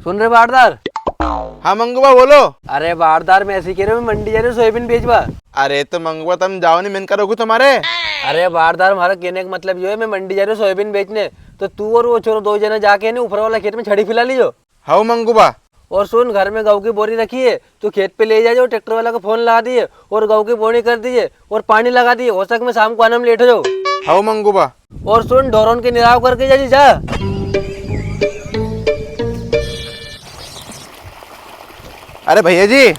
सुन रहे बारदार? हाँ मंगूबा बोलो। अरे बारदार मैं ऐसे कह रहा हूँ, मैं मंडी जा रही हूँ सोयाबीन बेचवा। अरे तो मंगूबा तुम जाओ नहीं, मैंने रोकू तुम्हारे। अरे बारदार हमारा कहने का मतलब जो है, मैं मंडी जा रही हूँ सोयाबीन बेचने, तो तू और वो छोरो दो जना जाके नहीं ऊपर वाला खेत में छड़ी फैला लीजो। हाँ मंगूबा। और सुन, घर में गेहूं की बोरी रखी है, तू खेत पे ले जाओ, ट्रैक्टर वाला को फोन लगा दिए और गेहूं की बोनी कर दीजिए और पानी लगा दिए। हो सक मैं शाम को आने में लेट हो जाओ। हाँ मंगूबा। और सुन, ढोरों के निराव करके जा जी जा। अरे भैया जी,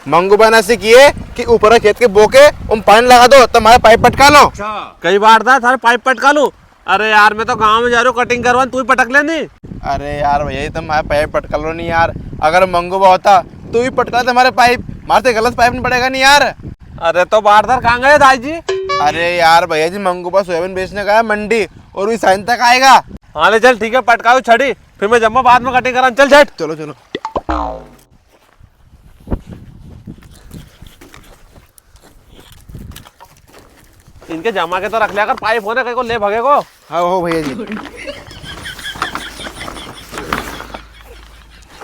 मंगूबा ने ऐसे किए कि ऊपर खेत के बोके उन पानी लगा दो, तुम्हारा पाइप पटका लो। कई बार था थारे पाइप पटका लूं। अरे यार मैं तो गांव में जा रहा हूँ कटिंग करवाने, तू ही पटक ले नहीं। अरे यार भैया जी, तुम्हारा पाइप पटका लो नहीं यार। अगर मंगूबा होता तो ही पटका तुम्हारे पाइप, मारते गलत पाइप नहीं पड़ेगा नहीं यार। अरे तो बारदार कहाँ गए दाई जी? अरे यार भैया जी, मंगूबा सोयाबीन बेचने गया मंडी और वही साइन तक आएगा। हाँ ले चल, ठीक है, पटकाओ छड़ी, फिर मैं जम्मा बाद में कटिंग कराने। चल झट। चलो चलो। इनके जमा के तो रख लिया कर, पाइप होने कहीं को ले भगे को। हाँ हो भैया जी।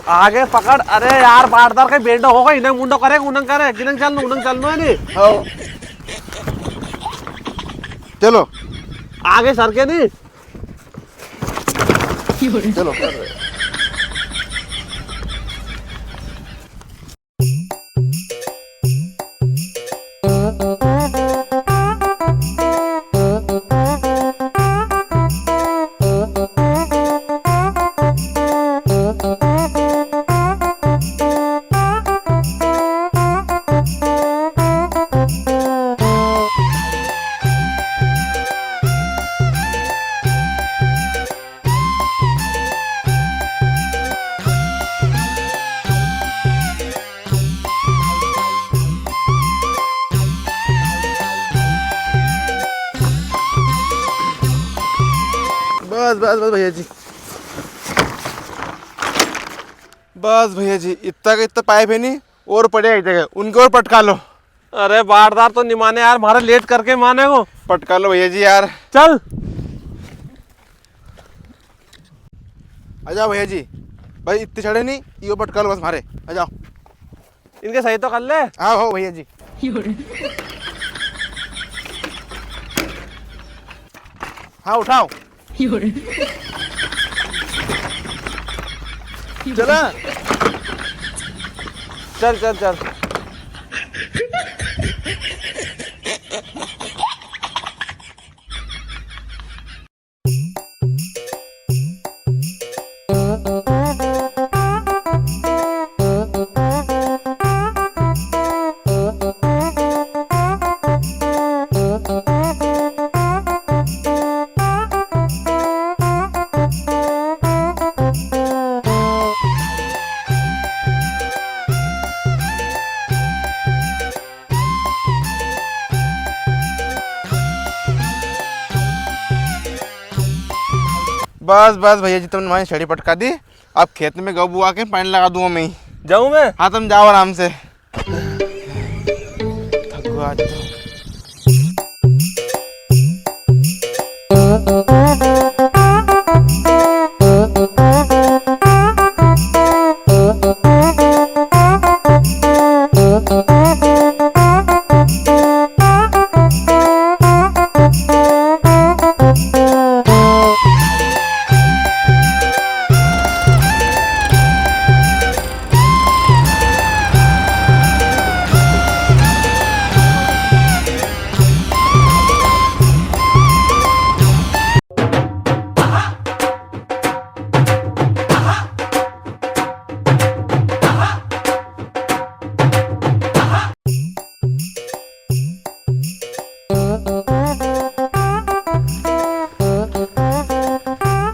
आगे पकड़। अरे यार बारदार कहीं बेंडो होगा, इन्हें मुंडो करे उनंग करे, गिनंग चलनो है नहीं। हाँ चलो आगे सर के नहीं। चलो। बस बस बस भैया जी, बस भैया जी, इतना का इतना पाइप है नहीं और पड़े एक जगह, उनके और पटका लो। अरे बारदार तो नहीं माने यार, मारे लेट करके माने को। पटका लो भैया जी यार। चल आ जाओ भैया जी, भाई इतने चढ़े नहीं, यो पटका लो बस मारे। आ जाओ। इनके सही तो कर ले। हाँ हो भैया जी। हाँ उठाओ। चला। चल चल चल। बस बस भैया जी, तुमने हमारी छड़ी पटका दी, अब खेत में गऊ बुआ के पानी लगा दूंगा मैं ही। जाऊँ मैं? हाँ तुम जाओ आराम से। थक आज तो।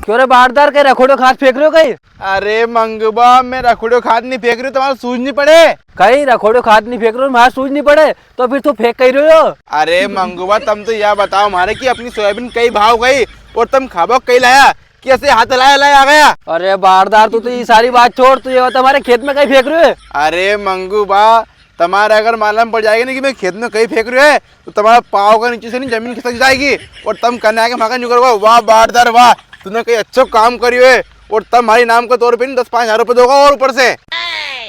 क्यों रे बारदार, के रखोड़ो खाद फेंक रहे हो कहीं? अरे मंगूबा, मैं रखोड़ो खाद नहीं फेंक रही हूँ, तुम्हारा सूझ नहीं पड़े। कहीं रखोड़ो खाद नहीं फेंक रहे हो, हमारा सूझ नहीं पड़े, तो फिर तू फेंक कहीं रहे हो? अरे मंगूबा, तुम तो यह बताओ हमारे कि अपनी सोयाबीन कई भाव गई और तुम खाबो कई लाया कि ऐसे हाथ लाया आ गया। अरे बारदार, तू तो ये सारी बात छोड़, तू ये बता हमारे खेत में कहीं फेंक रहे हो? अरे मंगूबा, तुम्हारे अगर मालूम पड़ जाएगी ना कि मैं खेत में कहीं फेंक रही है, तो तुम्हारा पाँव का नीचे से नहीं जमीन खिसक जाएगी और तुम करने आके भागा नहीं करोगे। वाह बारदार वाह, तूने कहीं अच्छा काम करी है और तब हमारे नाम के तौर पे 10-5 हजार रुपए दोगा और ऊपर से।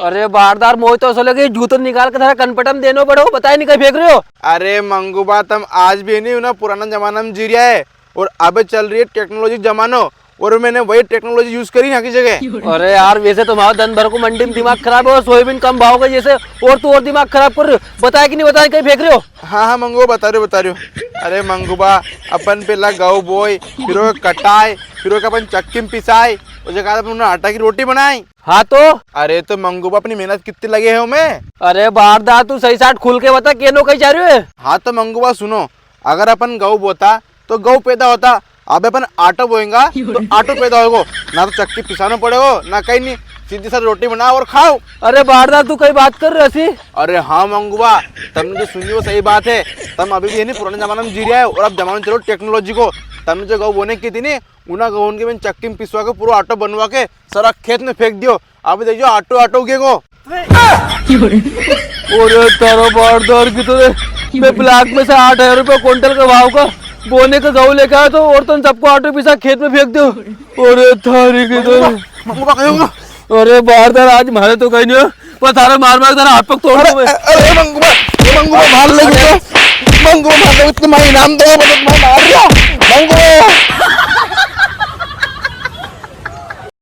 अरे बारदार मोह तो ऐसा लगे जूतो निकाल के थारा कनपटम देनो पड़ो, बताए नहीं कहीं फेंक रहे हो। अरे मंगूबा तुम आज भी नहीं हो ना, पुराना जमाना में जी रहा है और अब चल रही है टेक्नोलॉजी जमानो, और मैंने वही टेक्नोलॉजी यूज करी ना की जगह। अरे यार वैसे तुम्हारा दिन भर को मंडी में दिमाग खराब है और सोयाबीन कम भाव का जैसे, और तू और दिमाग खराब कर रहे हो, बताया कि नहीं बताया कहीं फेंक रहे हो। हाँ हाँ मंगूबा बता रहे हो। अरे मंगूबा अपन पहला गऊ बोई, फिर वो कटाए, फिर वो अपन चक्की में पिसाए, उस जगह अपन आटा की रोटी बनाई। हाँ तो अरे तो मंगूबा अपनी मेहनत कितनी लगे है मैं। अरे बारदार तू सही साथ खुल के बता केनो कहीं जा रहे हो। हाँ तो मंगूबा सुनो, अगर अपन गऊ बोता तो गऊ पैदा होता, अब अपन आटो बोएंगा तो आटो पैदा होगा, ना तो चक्की पिसाना पड़ेगा ना कहीं नहीं, सीधी साथ रोटी बनाओ और खाओ। अरे बारदार तू कई बात कर रही थी। अरे हाँ मंगूबा, तुमने जो सुनी वो सही बात है, तुम अभी भी नहीं पुराने जमाने में जी रहा है और अब जमाने चलो टेक्नोलॉजी को। तुमने जो गऊ बोने की थी नहीं, उना गऊ के मैंने चक्की में पिसवा के पूरा आटो बनवा के सारा खेत में फेंक दियो, अभी देखियो आटो आटो उगेगो। अरे तारा बारदार की तो मैं ब्लॉक में से 8,000 रुपये क्विंटल के भाव का बोने का गऊ लेके आया तो और तुम सबको आटो पिसा खेत में फेंक दो। अरे थारी की तो मंगूबा कहीं होगा। अरे बारदार आज मारे तो कहीं नहीं, पर थारा मार मार तारा हाथ पग तोड़ दूं मैं। अरे मंगूबा मार ले, मंगूबा मार ले, तुम्हारा इनाम दो, मार दिया।